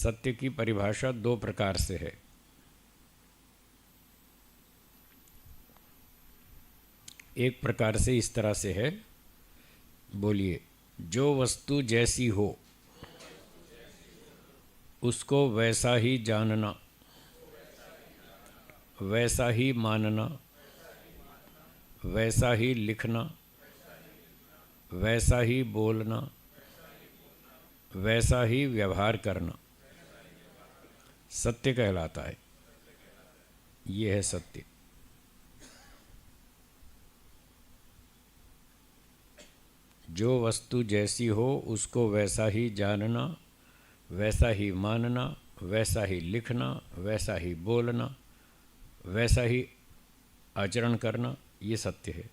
सत्य की परिभाषा दो प्रकार से है। एक प्रकार से इस तरह से है, बोलिए, जो वस्तु जैसी हो उसको वैसा ही जानना, वैसा ही मानना, वैसा ही लिखना, वैसा ही बोलना, वैसा ही व्यवहार करना सत्य कहलाता है। ये है सत्य। जो वस्तु जैसी हो उसको वैसा ही जानना, वैसा ही मानना, वैसा ही लिखना, वैसा ही बोलना, वैसा ही आचरण करना, ये सत्य है।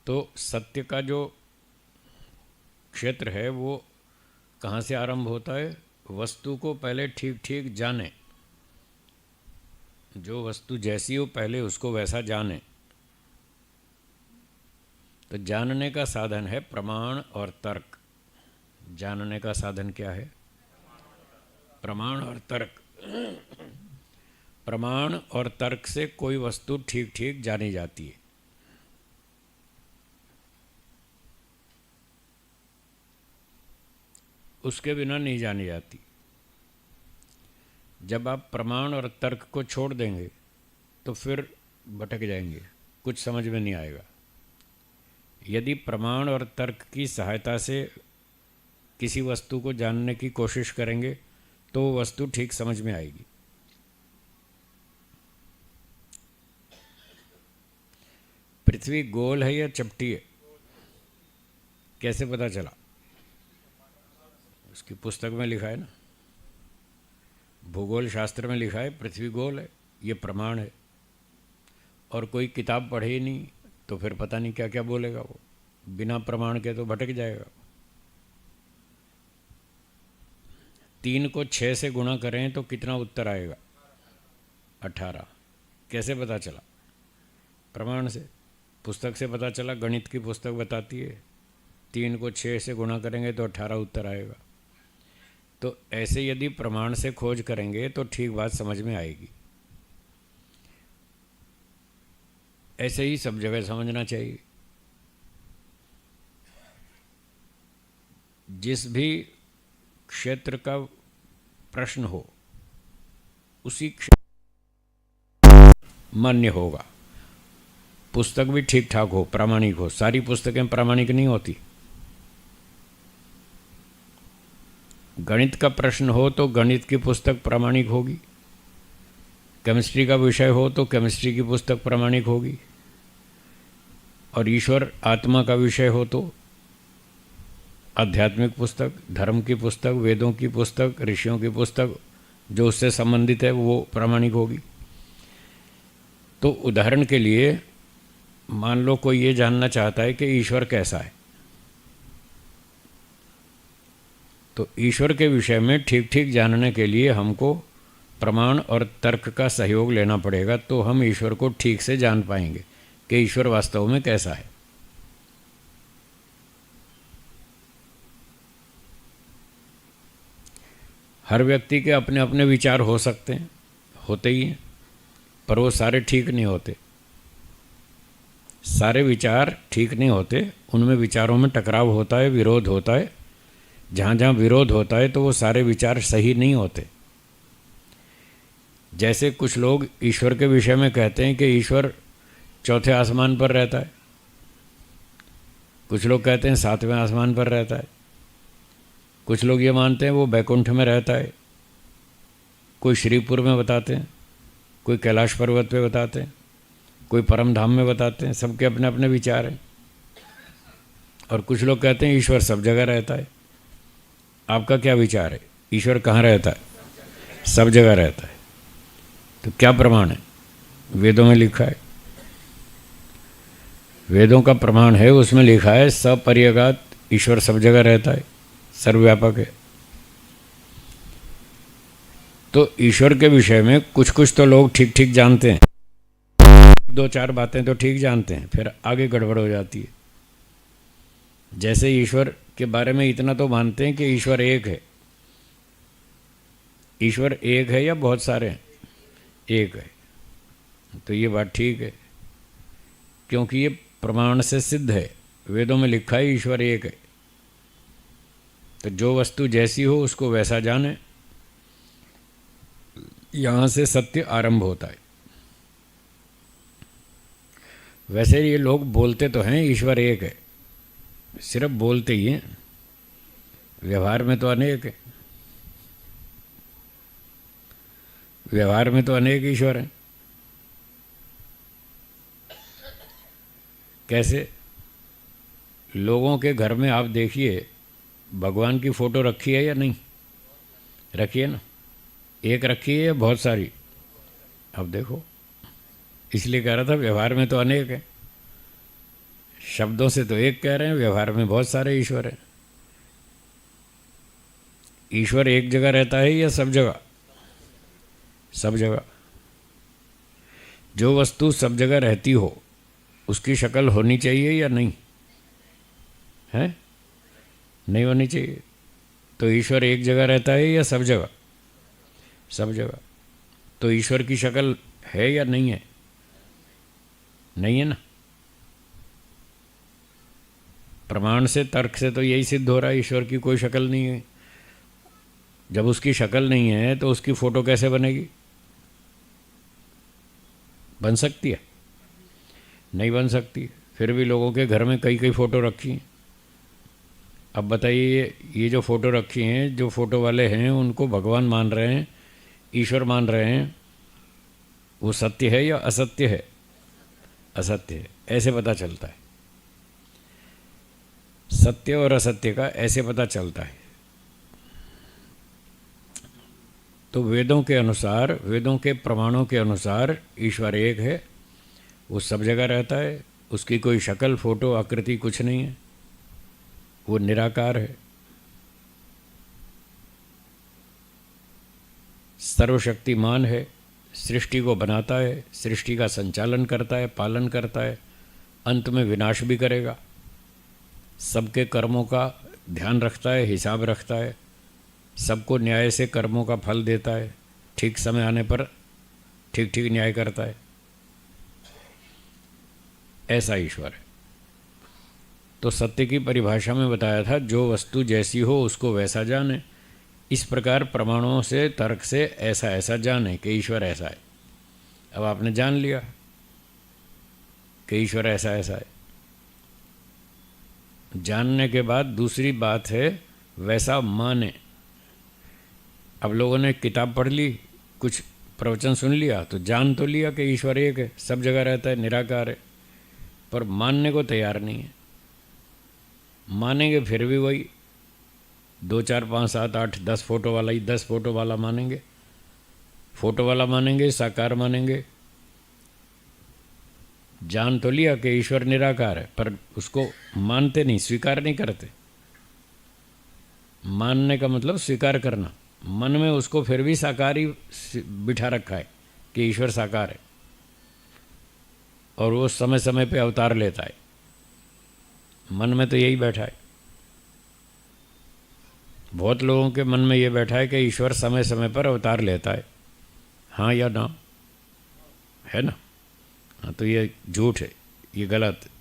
तो सत्य का जो क्षेत्र है वो कहाँ से आरंभ होता है? वस्तु को पहले ठीक ठीक जाने। जो वस्तु जैसी हो पहले उसको वैसा जाने। तो जानने का साधन है प्रमाण और तर्क। जानने का साधन क्या है? प्रमाण और तर्क। प्रमाण और तर्क से कोई वस्तु ठीक ठीक जानी जाती है। उसके बिना नहीं जानी जाती। जब आप प्रमाण और तर्क को छोड़ देंगे तो फिर भटक जाएंगे, कुछ समझ में नहीं आएगा। यदि प्रमाण और तर्क की सहायता से किसी वस्तु को जानने की कोशिश करेंगे तो वो वस्तु ठीक समझ में आएगी। पृथ्वी गोल है या चपटी है, कैसे पता चला? उसकी पुस्तक में लिखा है ना, भूगोल शास्त्र में लिखा है पृथ्वी गोल है, ये प्रमाण है। और कोई किताब पढ़े ही नहीं तो फिर पता नहीं क्या क्या बोलेगा वो, बिना प्रमाण के तो भटक जाएगा। 3 को 6 से गुणा करें तो कितना उत्तर आएगा? 18। कैसे पता चला? प्रमाण से। पुस्तक से पता चला, गणित की पुस्तक बताती है 3 को 6 से गुणा करेंगे तो 18 उत्तर आएगा। तो ऐसे यदि प्रमाण से खोज करेंगे तो ठीक बात समझ में आएगी। ऐसे ही सब जगह समझना चाहिए। जिस भी क्षेत्र का प्रश्न हो उसी क्षेत्र मान्य होगा। पुस्तक भी ठीक ठाक हो, प्रामाणिक हो। सारी पुस्तकें प्रामाणिक नहीं होती। गणित का प्रश्न हो तो गणित की पुस्तक प्रामाणिक होगी। केमिस्ट्री का विषय हो तो केमिस्ट्री की पुस्तक प्रामाणिक होगी। और ईश्वर आत्मा का विषय हो तो आध्यात्मिक पुस्तक, धर्म की पुस्तक, वेदों की पुस्तक, ऋषियों की पुस्तक जो उससे संबंधित है वो प्रामाणिक होगी। तो उदाहरण के लिए मान लो कोई ये जानना चाहता है कि ईश्वर कैसा है, तो ईश्वर के विषय में ठीक ठीक जानने के लिए हमको प्रमाण और तर्क का सहयोग लेना पड़ेगा। तो हम ईश्वर को ठीक से जान पाएंगे कि ईश्वर वास्तव में कैसा है। हर व्यक्ति के अपने अपने विचार हो सकते हैं, होते ही हैं, पर वो सारे ठीक नहीं होते। सारे विचार ठीक नहीं होते, उनमें विचारों में टकराव होता है, विरोध होता है। जहाँ जहाँ विरोध होता है तो वो सारे विचार सही नहीं होते। जैसे कुछ लोग ईश्वर के विषय में कहते हैं कि ईश्वर चौथे आसमान पर रहता है, कुछ लोग कहते हैं 7वें आसमान पर रहता है, कुछ लोग ये मानते हैं वो बैकुंठ में रहता है, कोई श्रीपुर में बताते हैं, कोई कैलाश पर्वत पे बताते हैं, कोई परम धाम में बताते हैं। सबके अपने अपने विचार हैं। और कुछ लोग कहते हैं ईश्वर सब जगह रहता है। आपका क्या विचार है? ईश्वर कहाँ रहता है? सब जगह रहता है। तो क्या प्रमाण है? वेदों में लिखा है। वेदों का प्रमाण है, उसमें लिखा है सपर्यगात ईश्वर सब जगह रहता है, सर्वव्यापक है। तो ईश्वर के विषय में कुछ कुछ तो लोग ठीक ठीक जानते हैं, 2-4 बातें तो ठीक जानते हैं, फिर आगे गड़बड़ हो जाती है। जैसे ईश्वर के बारे में इतना तो मानते हैं कि ईश्वर एक है। ईश्वर एक है या बहुत सारे हैं? एक है। तो ये बात ठीक है, क्योंकि ये प्रमाण से सिद्ध है, वेदों में लिखा है ईश्वर एक है। तो जो वस्तु जैसी हो उसको वैसा जाने, यहाँ से सत्य आरंभ होता है। वैसे ये लोग बोलते तो हैं ईश्वर एक है, सिर्फ बोलते ही हैं, व्यवहार में तो अनेक है। व्यवहार में तो अनेक ईश्वर हैं। कैसे? लोगों के घर में आप देखिए, भगवान की फ़ोटो रखी है या नहीं रखी है ना? एक रखी है या बहुत सारी? अब देखो, इसलिए कह रहा था व्यवहार में तो अनेक है। शब्दों से तो एक कह रहे हैं, व्यवहार में बहुत सारे ईश्वर हैं। ईश्वर एक जगह रहता है या सब जगह? सब जगह। जो वस्तु सब जगह रहती हो उसकी शक्ल होनी चाहिए या नहीं? है? नहीं होनी चाहिए। तो ईश्वर एक जगह रहता है या सब जगह? सब जगह। तो ईश्वर की शक्ल है या नहीं है? नहीं है ना। प्रमाण से, तर्क से तो यही सिद्ध हो रहा है ईश्वर की कोई शक्ल नहीं है। जब उसकी शक्ल नहीं है तो उसकी फ़ोटो कैसे बनेगी? बन सकती है? नहीं बन सकती। फिर भी लोगों के घर में कई कई फ़ोटो रखी हैं। अब बताइए, ये जो फ़ोटो रखी हैं, जो फ़ोटो वाले हैं उनको भगवान मान रहे हैं, ईश्वर मान रहे हैं, वो सत्य है या असत्य है? असत्य है। ऐसे पता चलता है, सत्य और असत्य का ऐसे पता चलता है। तो वेदों के अनुसार, वेदों के प्रमाणों के अनुसार ईश्वर एक है, वो सब जगह रहता है, उसकी कोई शक्ल, फोटो, आकृति कुछ नहीं है, वो निराकार है, सर्वशक्तिमान है, सृष्टि को बनाता है, सृष्टि का संचालन करता है, पालन करता है, अंत में विनाश भी करेगा, सबके कर्मों का ध्यान रखता है, हिसाब रखता है, सबको न्याय से कर्मों का फल देता है, ठीक समय आने पर ठीक ठीक न्याय करता है। ऐसा ईश्वर है। तो सत्य की परिभाषा में बताया था, जो वस्तु जैसी हो उसको वैसा जाने। इस प्रकार प्रमाणों से, तर्क से ऐसा ऐसा जाने कि ईश्वर ऐसा है। अब आपने जान लिया कि ईश्वर ऐसा ऐसा है। जानने के बाद दूसरी बात है वैसा माने। अब लोगों ने किताब पढ़ ली, कुछ प्रवचन सुन लिया, तो जान तो लिया कि ईश्वर एक है, सब जगह रहता है, निराकार है, पर मानने को तैयार नहीं है। मानेंगे फिर भी वही 2 4 5 7 8 10 फोटो वाला ही 10 फोटो वाला मानेंगे। फोटो वाला मानेंगे, साकार मानेंगे। जान तो लिया कि ईश्वर निराकार है, पर उसको मानते नहीं, स्वीकार नहीं करते। मानने का मतलब स्वीकार करना। मन में उसको फिर भी साकार ही बिठा रखा है कि ईश्वर साकार है, और वो समय समय पे अवतार लेता है। मन में तो यही बैठा है। बहुत लोगों के मन में ये बैठा है कि ईश्वर समय समय पर अवतार लेता है। हाँ या ना? है ना? हाँ, तो ये झूठ है, ये गलत है।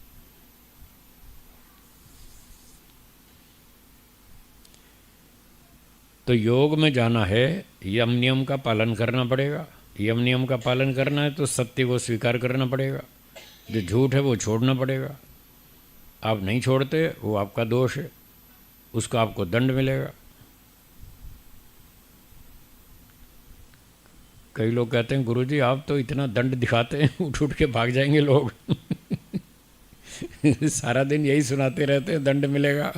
तो योग में जाना है, यम नियम का पालन करना पड़ेगा। यम नियम का पालन करना है तो सत्य को स्वीकार करना पड़ेगा, जो झूठ है वो छोड़ना पड़ेगा। आप नहीं छोड़ते, वो आपका दोष है, उसका आपको दंड मिलेगा। कई लोग कहते हैं गुरुजी आप तो इतना दंड दिखाते हैं, उठ उठ के भाग जाएंगे लोग। सारा दिन यही सुनाते रहते हैं, दंड मिलेगा।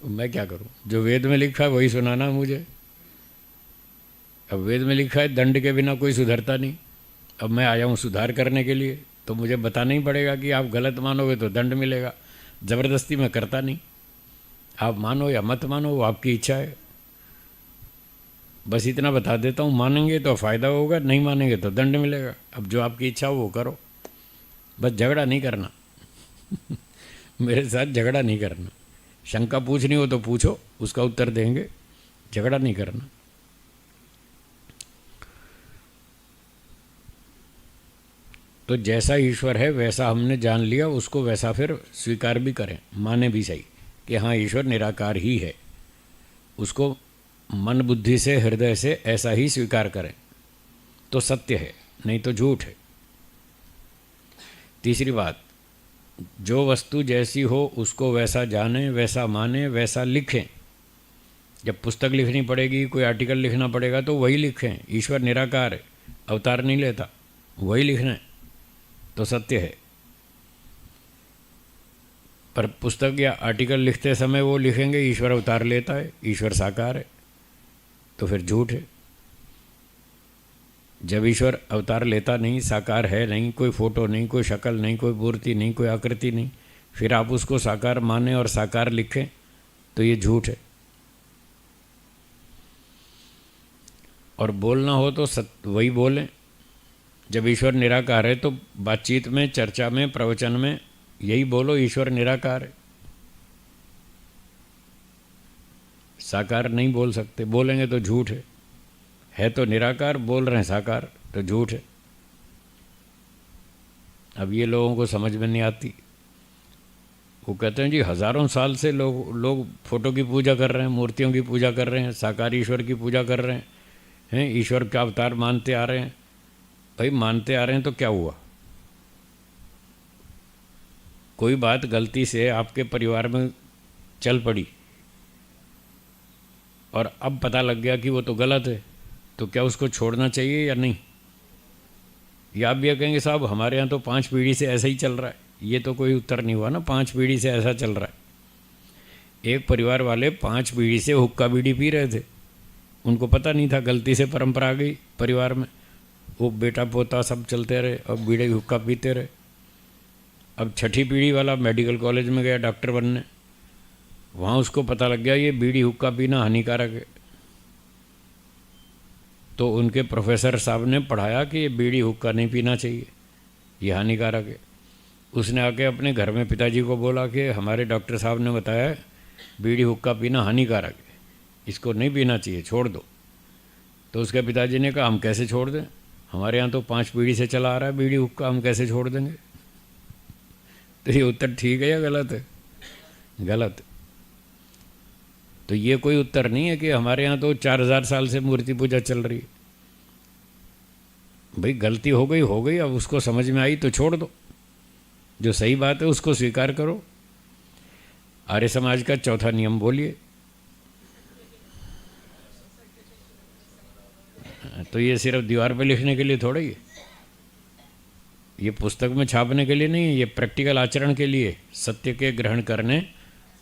मैं क्या करूं? जो वेद में लिखा है वही सुनाना मुझे। अब वेद में लिखा है दंड के बिना कोई सुधरता नहीं। अब मैं आया हूँ सुधार करने के लिए, तो मुझे बताना ही पड़ेगा कि आप गलत मानोगे तो दंड मिलेगा। ज़बरदस्ती मैं करता नहीं। आप मानो या मत मानो, वो आपकी इच्छा है। बस इतना बता देता हूँ, मानेंगे तो फ़ायदा होगा, नहीं मानेंगे तो दंड मिलेगा। अब जो आपकी इच्छा हो वो करो, बस झगड़ा नहीं करना। मेरे साथ झगड़ा नहीं करना। शंका पूछनी हो तो पूछो, उसका उत्तर देंगे, झगड़ा नहीं करना। तो जैसा ईश्वर है वैसा हमने जान लिया, उसको वैसा फिर स्वीकार भी करें, माने भी सही कि हाँ ईश्वर निराकार ही है। उसको मन बुद्धि से हृदय से ऐसा ही स्वीकार करें तो सत्य है, नहीं तो झूठ है। तीसरी बात, जो वस्तु जैसी हो उसको वैसा जाने, वैसा माने, वैसा लिखें। जब पुस्तक लिखनी पड़ेगी, कोई आर्टिकल लिखना पड़ेगा तो वही लिखें। ईश्वर निराकार है, अवतार नहीं लेता, वही लिखना है तो सत्य है। पर पुस्तक या आर्टिकल लिखते समय वो लिखेंगे ईश्वर अवतार लेता है, ईश्वर साकार है, तो फिर झूठ है। जब ईश्वर अवतार लेता नहीं, साकार है नहीं, कोई फोटो नहीं, कोई शक्ल नहीं, कोई मूर्ति नहीं, कोई आकृति नहीं, फिर आप उसको साकार माने और साकार लिखें तो ये झूठ है। और बोलना हो तो वही बोलें। जब ईश्वर निराकार है तो बातचीत में, चर्चा में, प्रवचन में यही बोलो, ईश्वर निराकार है। साकार नहीं बोल सकते, बोलेंगे तो झूठ है तो निराकार, बोल रहे हैं साकार तो झूठ है। अब ये लोगों को समझ में नहीं आती। वो कहते हैं जी हज़ारों साल से लोग फोटो की पूजा कर रहे हैं, मूर्तियों की पूजा कर रहे हैं, साकार ईश्वर की पूजा कर रहे हैं, ईश्वर का अवतार मानते आ रहे हैं। भाई मानते आ रहे हैं तो क्या हुआ? कोई बात गलती से आपके परिवार में चल पड़ी और अब पता लग गया कि वो तो गलत है, तो क्या उसको छोड़ना चाहिए या नहीं? या आप ये कहेंगे साहब हमारे यहाँ तो 5 पीढ़ी से ऐसा ही चल रहा है। ये तो कोई उत्तर नहीं हुआ ना, 5 पीढ़ी से ऐसा चल रहा है। एक परिवार वाले 5 पीढ़ी से हुक्का बीड़ी पी रहे थे, उनको पता नहीं था, गलती से परंपरा आ गई परिवार में, वो बेटा पोता सब चलते रहे और बीड़ी हुक्का पीते रहे। अब 6ठी पीढ़ी वाला मेडिकल कॉलेज में गया डॉक्टर बनने, वहाँ उसको पता लग गया ये बीड़ी हुक्का पीना हानिकारक है। तो उनके प्रोफेसर साहब ने पढ़ाया कि ये बीड़ी हुक्का नहीं पीना चाहिए, ये हानिकारक है। उसने आके अपने घर में पिताजी को बोला कि हमारे डॉक्टर साहब ने बताया बीड़ी हुक्का पीना हानिकारक है, इसको नहीं पीना चाहिए, छोड़ दो। तो उसके पिताजी ने कहा हम कैसे छोड़ दें, हमारे यहाँ तो 5 पीढ़ी से चला आ रहा है बीड़ी हुक्का, हम कैसे छोड़ देंगे? तो ये उत्तर ठीक है या गलत है? गलत। तो ये कोई उत्तर नहीं है कि हमारे यहाँ तो 4000 साल से मूर्ति पूजा चल रही है। भाई गलती हो गई, अब उसको समझ में आई तो छोड़ दो, जो सही बात है उसको स्वीकार करो। आर्य समाज का चौथा नियम बोलिए। तो ये सिर्फ दीवार पे लिखने के लिए थोड़ा ही है, ये पुस्तक में छापने के लिए नहीं है, ये प्रैक्टिकल आचरण के लिए। सत्य के ग्रहण करने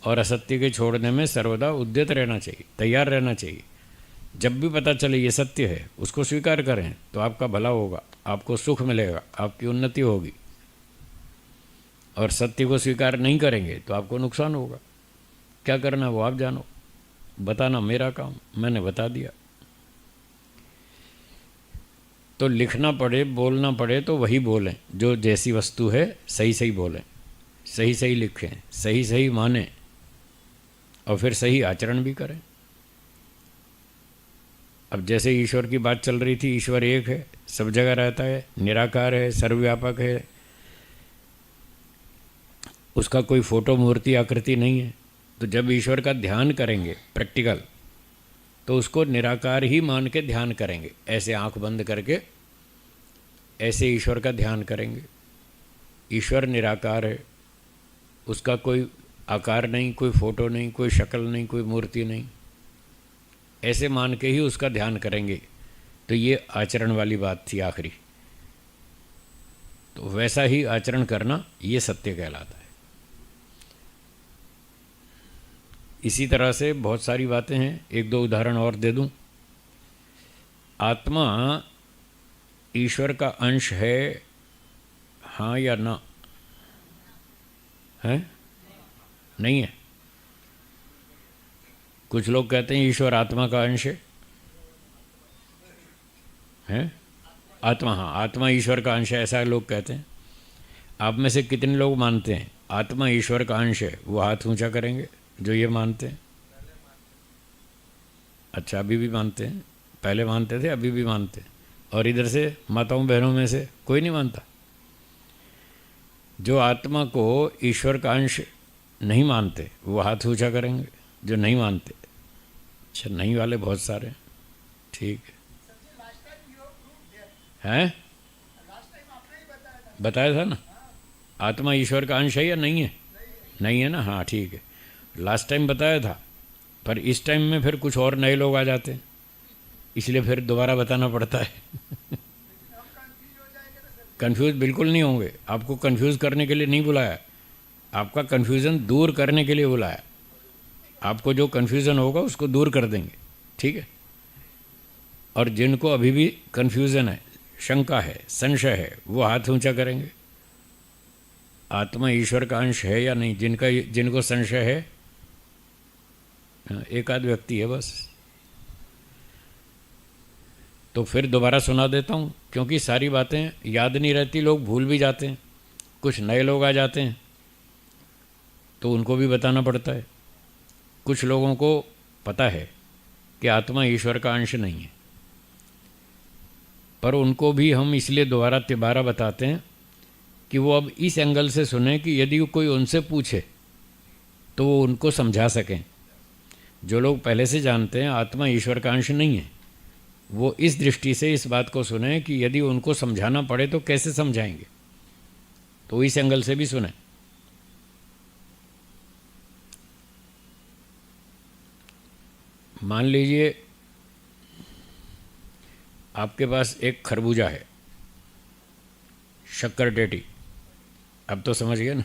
और असत्य के छोड़ने में सर्वदा उद्यत रहना चाहिए, तैयार रहना चाहिए। जब भी पता चले ये सत्य है उसको स्वीकार करें तो आपका भला होगा, आपको सुख मिलेगा, आपकी उन्नति होगी। और सत्य को स्वीकार नहीं करेंगे तो आपको नुकसान होगा। क्या करना वो आप जानो, बताना मेरा काम, मैंने बता दिया। तो लिखना पड़े, बोलना पड़े तो वही बोलें, जो जैसी वस्तु है सही सही बोलें, सही सही लिखें, सही सही मानें और फिर सही आचरण भी करें। अब जैसे ईश्वर की बात चल रही थी, ईश्वर एक है, सब जगह रहता है, निराकार है, सर्वव्यापक है, उसका कोई फोटो मूर्ति आकृति नहीं है। तो जब ईश्वर का ध्यान करेंगे प्रैक्टिकल, तो उसको निराकार ही मान के ध्यान करेंगे। ऐसे आंख बंद करके ऐसे ईश्वर का ध्यान करेंगे। ईश्वर निराकार है, उसका कोई आकार नहीं, कोई फोटो नहीं, कोई शक्ल नहीं, कोई मूर्ति नहीं, ऐसे मान के ही उसका ध्यान करेंगे। तो ये आचरण वाली बात थी आखिरी। तो वैसा ही आचरण करना ये सत्य कहलाता है। इसी तरह से बहुत सारी बातें हैं, 1-2 उदाहरण और दे दूं। आत्मा ईश्वर का अंश है, हाँ या ना? है? नहीं है। कुछ लोग कहते हैं ईश्वर आत्मा का अंश है। आत्मा, हाँ आत्मा ईश्वर का अंश है, ऐसा लोग कहते हैं। आप में से कितने लोग मानते हैं आत्मा ईश्वर का अंश है, वो हाथ ऊंचा करेंगे जो ये मानते हैं। अच्छा, अभी भी मानते हैं? पहले मानते थे, अभी भी मानते हैं? और इधर से माताओं बहनों में से कोई नहीं मानता? जो आत्मा को ईश्वर का अंश नहीं मानते वो हाथ ऊंचा करेंगे, जो नहीं मानते। अच्छा, नहीं वाले बहुत सारे हैं, ठीक है। हैं? बताया था ना, आत्मा ईश्वर का अंश है या नहीं है? नहीं है ना, हाँ ठीक है, लास्ट टाइम बताया था। पर इस टाइम में फिर कुछ और नए लोग आ जाते हैं, इसलिए फिर दोबारा बताना पड़ता है। कंफ्यूज बिल्कुल नहीं होंगे, आपको कंफ्यूज करने के लिए नहीं बुलाया, आपका कंफ्यूजन दूर करने के लिए बुलाया। आपको जो कंफ्यूजन होगा उसको दूर कर देंगे, ठीक है। और जिनको अभी भी कंफ्यूजन है, शंका है, संशय है, वो हाथ ऊंचा करेंगे। आत्मा ईश्वर का अंश है या नहीं, जिनको संशय है, एक आध व्यक्ति है बस। तो फिर दोबारा सुना देता हूँ, क्योंकि सारी बातें याद नहीं रहती, लोग भूल भी जाते हैं, कुछ नए लोग आ जाते हैं तो उनको भी बताना पड़ता है। कुछ लोगों को पता है कि आत्मा ईश्वर का अंश नहीं है, पर उनको भी हम इसलिए दोबारा तिबारा बताते हैं कि वो अब इस एंगल से सुने कि यदि कोई उनसे पूछे तो वो उनको समझा सकें। जो लोग पहले से जानते हैं आत्मा ईश्वर का अंश नहीं है, वो इस दृष्टि से इस बात को सुने कि यदि उनको समझाना पड़े तो कैसे समझाएंगे, तो इस एंगल से भी सुने। मान लीजिए आपके पास एक खरबूजा है, शक्कर टेटी, अब तो समझ गए ना।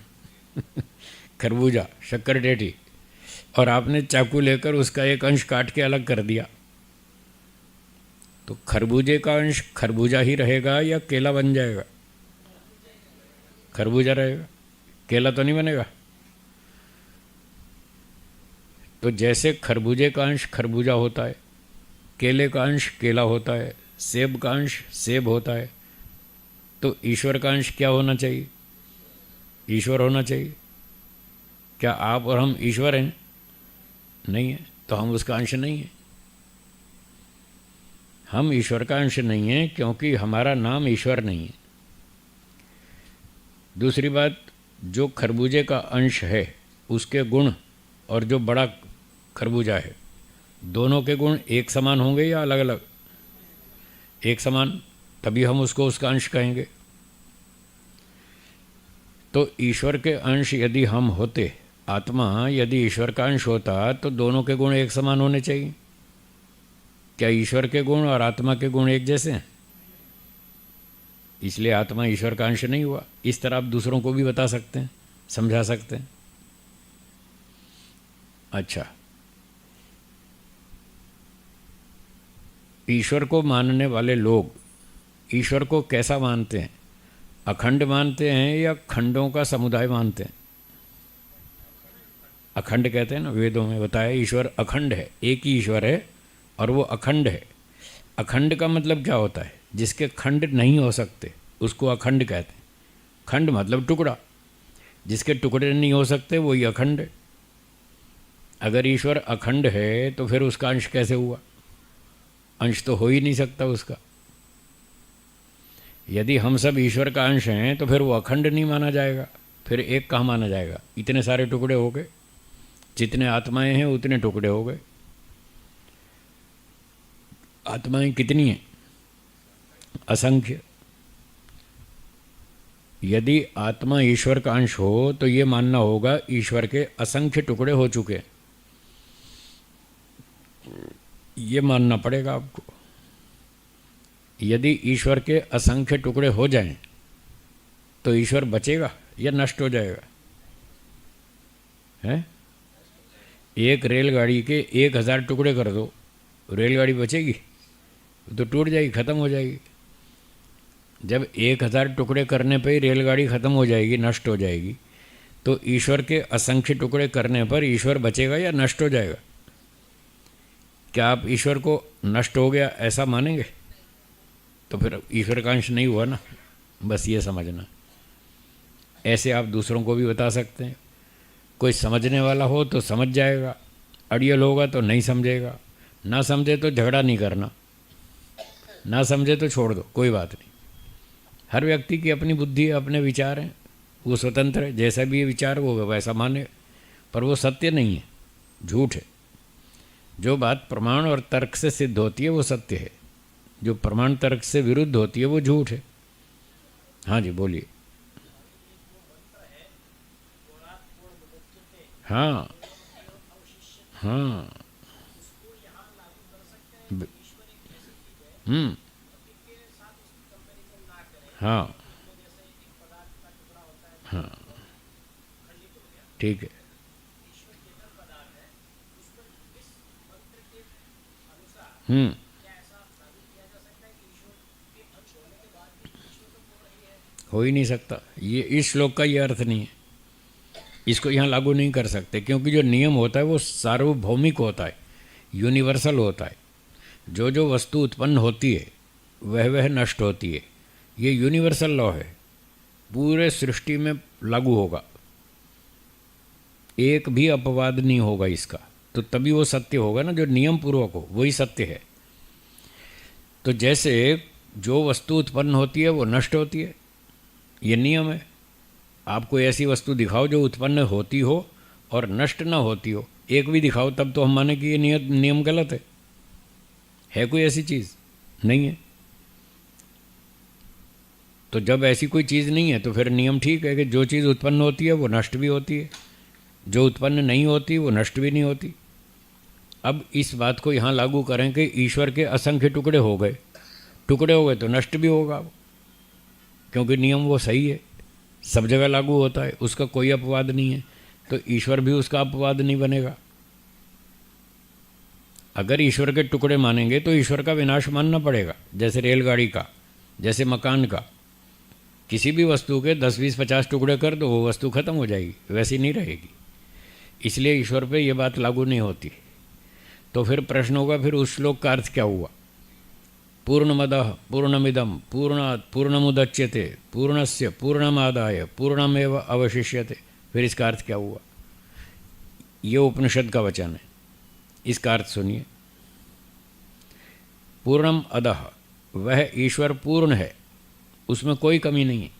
खरबूजा, शक्कर टेटी, और आपने चाकू लेकर उसका एक अंश काट के अलग कर दिया, तो खरबूजे का अंश खरबूजा ही रहेगा या केला बन जाएगा? खरबूजा रहेगा, केला तो नहीं बनेगा। तो जैसे खरबूजे का अंश खरबूजा होता है, केले का अंश केला होता है, सेब का अंश सेब होता है, तो ईश्वर का अंश क्या होना चाहिए? ईश्वर होना चाहिए। क्या आप और हम ईश्वर हैं? नहीं है, तो हम उसका अंश नहीं है। हम ईश्वर का अंश नहीं है क्योंकि हमारा नाम ईश्वर नहीं है। दूसरी बात, जो खरबूजे का अंश है उसके गुण और जो बड़ा खरबूजा है, दोनों के गुण एक समान होंगे या अलग अलग? एक समान, तभी हम उसको उसका अंश कहेंगे। तो ईश्वर के अंश यदि हम होते, आत्मा यदि ईश्वर का अंश होता तो दोनों के गुण एक समान होने चाहिए। क्या ईश्वर के गुण और आत्मा के गुण एक जैसे हैं? इसलिए आत्मा ईश्वर का अंश नहीं हुआ। इस तरह आप दूसरों को भी बता सकते हैं, समझा सकते हैं। अच्छा, ईश्वर को मानने वाले लोग ईश्वर को कैसा मानते हैं? अखंड मानते हैं या खंडों का समुदाय मानते हैं? अखंड कहते हैं ना, वेदों में बताया ईश्वर अखंड है, एक ही ईश्वर है और वो अखंड है। अखंड का मतलब क्या होता है? जिसके खंड नहीं हो सकते उसको अखंड कहते हैं। खंड मतलब टुकड़ा, जिसके टुकड़े नहीं हो सकते वही अखंड है। अगर ईश्वर अखंड है तो फिर उसका अंश कैसे हुआ? अंश तो हो ही नहीं सकता उसका। यदि हम सब ईश्वर का अंश हैं तो फिर वो अखंड नहीं माना जाएगा, फिर एक कहाँ माना जाएगा? इतने सारे टुकड़े हो गए, जितने आत्माएं हैं उतने टुकड़े हो गए। आत्माएं कितनी हैं? असंख्य। यदि आत्मा ईश्वर का अंश हो तो ये मानना होगा ईश्वर के असंख्य टुकड़े हो चुके, ये मानना पड़ेगा आपको। यदि ईश्वर के असंख्य टुकड़े हो जाएं तो ईश्वर बचेगा या नष्ट हो जाएगा? हैं? एक रेलगाड़ी के 1000 टुकड़े कर दो, रेलगाड़ी बचेगी? तो टूट जाएगी, ख़त्म हो जाएगी। जब 1000 टुकड़े करने पर ही रेलगाड़ी ख़त्म हो जाएगी, नष्ट हो जाएगी, तो ईश्वर के असंख्य टुकड़े करने पर ईश्वर बचेगा या नष्ट हो जाएगा? क्या आप ईश्वर को नष्ट हो गया ऐसा मानेंगे? तो फिर ईश्वर का अंश नहीं हुआ ना, बस ये समझना। ऐसे आप दूसरों को भी बता सकते हैं। कोई समझने वाला हो तो समझ जाएगा, अड़ियल होगा तो नहीं समझेगा। ना समझे तो झगड़ा नहीं करना, ना समझे तो छोड़ दो, कोई बात नहीं। हर व्यक्ति की अपनी बुद्धि है, अपने विचार हैं, वो स्वतंत्र है, जैसा भी ये विचार वो वैसा माने, पर वो सत्य नहीं है, झूठ है। जो बात प्रमाण और तर्क से सिद्ध होती है वो सत्य है, जो प्रमाण तर्क से विरुद्ध होती है वो झूठ है। हाँ जी, बोलिए। हाँ हाँ। ब- हम्म। हाँ हाँ, ठीक है। हम्म। हो ही नहीं सकता, ये इस श्लोक का ये अर्थ नहीं है, इसको यहाँ लागू नहीं कर सकते, क्योंकि जो नियम होता है वो सार्वभौमिक होता है, यूनिवर्सल होता है। जो जो वस्तु उत्पन्न होती है वह नष्ट होती है, ये यूनिवर्सल लॉ है, पूरे सृष्टि में लागू होगा, एक भी अपवाद नहीं होगा इसका। तो तभी वो सत्य होगा ना, जो नियम पूर्वक हो वही सत्य है। तो जैसे जो वस्तु उत्पन्न होती है वो नष्ट होती है, ये नियम है। आप कोई ऐसी वस्तु दिखाओ जो उत्पन्न होती हो और नष्ट ना होती हो, एक भी दिखाओ, तब तो हम माने कि ये नियम गलत है कोई ऐसी चीज़ नहीं है। तो जब ऐसी कोई चीज़ नहीं है तो फिर नियम ठीक है कि जो चीज़ उत्पन्न होती है वो नष्ट भी होती है, जो उत्पन्न नहीं होती वो नष्ट भी नहीं होती। अब इस बात को यहाँ लागू करें कि ईश्वर के असंख्य टुकड़े हो गए, टुकड़े हो गए तो नष्ट भी होगा, क्योंकि नियम वो सही है, सब जगह लागू होता है, उसका कोई अपवाद नहीं है, तो ईश्वर भी उसका अपवाद नहीं बनेगा। अगर ईश्वर के टुकड़े मानेंगे तो ईश्वर का विनाश मानना पड़ेगा, जैसे रेलगाड़ी का, जैसे मकान का। किसी भी वस्तु के 10, 20, 50 टुकड़े कर दो, वो वस्तु खत्म हो जाएगी, वैसी नहीं रहेगी। इसलिए ईश्वर पे ये बात लागू नहीं होती। तो फिर प्रश्न होगा, फिर उस श्लोक का अर्थ क्या हुआ? पूर्णमदः पूर्णमिदं पूर्णात् पूर्णमुदच्यते पूर्णस्य पूर्णमादाय पूर्णमेव अवशिष्यते, फिर इसका अर्थ क्या हुआ? ये उपनिषद का वचन है, इसका अर्थ सुनिए। पूर्णम अदः, वह ईश्वर पूर्ण है, उसमें कोई कमी नहीं है।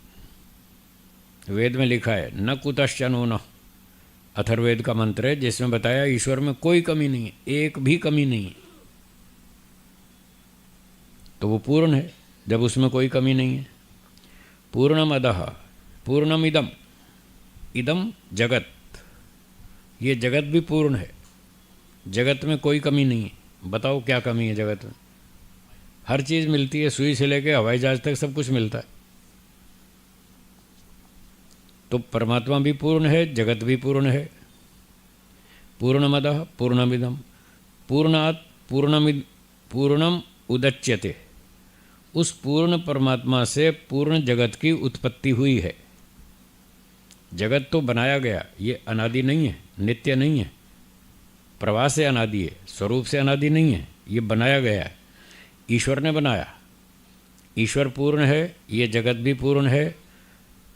वेद में लिखा है न कुतश्चनो न, अथर्ववेद का मंत्र है जिसमें बताया ईश्वर में कोई कमी नहीं है, एक भी कमी नहीं है। तो वो पूर्ण है जब उसमें कोई कमी नहीं है। पूर्णमदः पूर्णमिदम, इदम जगत, ये जगत भी पूर्ण है, जगत में कोई कमी नहीं है। बताओ क्या कमी है जगत में? हर चीज़ मिलती है, सुई से लेकर हवाई जहाज तक सब कुछ मिलता है। तो परमात्मा भी पूर्ण है, जगत भी पूर्ण है। पूर्णमदः पूर्णमिदम पूर्णात् पूर्णम उदच्यते, उस पूर्ण परमात्मा से पूर्ण जगत की उत्पत्ति हुई है। जगत तो बनाया गया, ये अनादि नहीं है, नित्य नहीं है, प्रवाह से अनादि है, स्वरूप से अनादि नहीं है, ये बनाया गया है, ईश्वर ने बनाया। ईश्वर पूर्ण है, ये जगत भी पूर्ण है।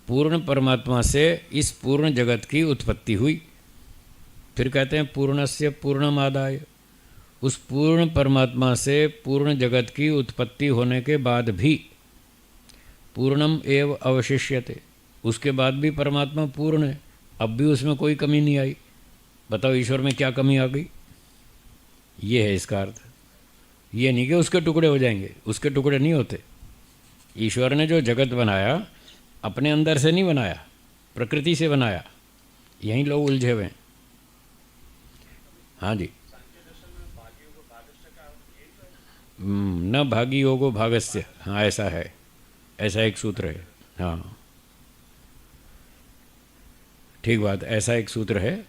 पूर्ण परमात्मा से इस पूर्ण जगत की उत्पत्ति हुई। फिर कहते हैं पूर्णस्य पूर्णमादाय, उस पूर्ण परमात्मा से पूर्ण जगत की उत्पत्ति होने के बाद भी पूर्णम एव अवशिष्यते, उसके बाद भी परमात्मा पूर्ण है, अब भी उसमें कोई कमी नहीं आई। बताओ ईश्वर में क्या कमी आ गई? ये है इसका अर्थ। ये नहीं कि उसके टुकड़े हो जाएंगे, उसके टुकड़े नहीं होते। ईश्वर ने जो जगत बनाया अपने अंदर से नहीं बनाया, प्रकृति से बनाया। यहीं लोग उलझे हुए हैं। हाँ जी। न भागी योगो भागस्य, हाँ ऐसा है, ऐसा एक सूत्र है। हाँ ठीक बात, ऐसा एक सूत्र है।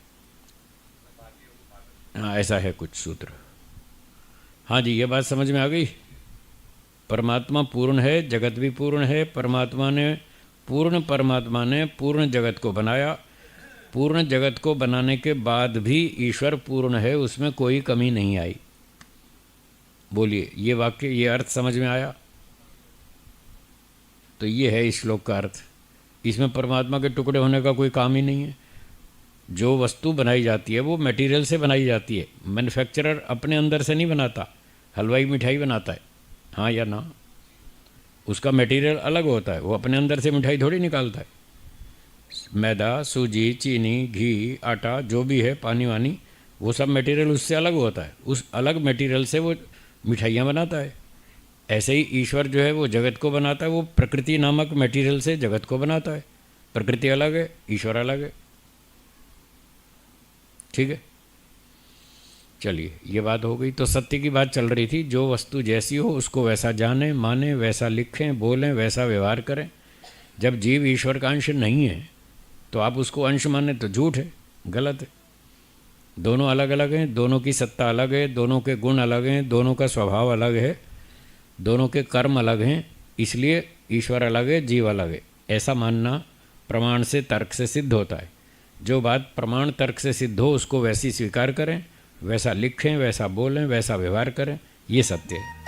हाँ ऐसा है कुछ सूत्र। हाँ जी, ये बात समझ में आ गई। परमात्मा पूर्ण है, जगत भी पूर्ण है। परमात्मा ने पूर्ण जगत को बनाया। पूर्ण जगत को बनाने के बाद भी ईश्वर पूर्ण है, उसमें कोई कमी नहीं आई। बोलिए, ये वाक्य, ये अर्थ समझ में आया? तो ये है इस श्लोक का अर्थ। इसमें परमात्मा के टुकड़े होने का कोई काम ही नहीं है। जो वस्तु बनाई जाती है वो मटेरियल से बनाई जाती है। मैन्युफैक्चरर अपने अंदर से नहीं बनाता। हलवाई मिठाई बनाता है, हाँ या ना? उसका मटेरियल अलग होता है, वो अपने अंदर से मिठाई थोड़ी निकालता है। मैदा, सूजी, चीनी, घी, आटा, जो भी है, पानी वानी, वो सब मटेरियल उससे अलग होता है। उस अलग मटेरियल से वो मिठाइयाँ बनाता है। ऐसे ही ईश्वर जो है वो जगत को बनाता है, वो प्रकृति नामक मटेरियल से जगत को बनाता है। प्रकृति अलग है, ईश्वर अलग है। ठीक है, चलिए ये बात हो गई। तो सत्य की बात चल रही थी। जो वस्तु जैसी हो उसको वैसा जाने माने, वैसा लिखें बोलें, वैसा व्यवहार करें। जब जीव ईश्वर का अंश नहीं है तो आप उसको अंश माने तो झूठ है, गलत है। दोनों अलग अलग हैं, दोनों की सत्ता अलग है, दोनों के गुण अलग हैं, दोनों का स्वभाव अलग है, दोनों के कर्म अलग हैं। इसलिए ईश्वर अलग है, जीव अलग है, ऐसा मानना प्रमाण से, तर्क से सिद्ध होता है। जो बात प्रमाण तर्क से सिद्ध हो उसको वैसी स्वीकार करें, वैसा लिखें, वैसा बोलें, वैसा व्यवहार करें, ये सत्य है।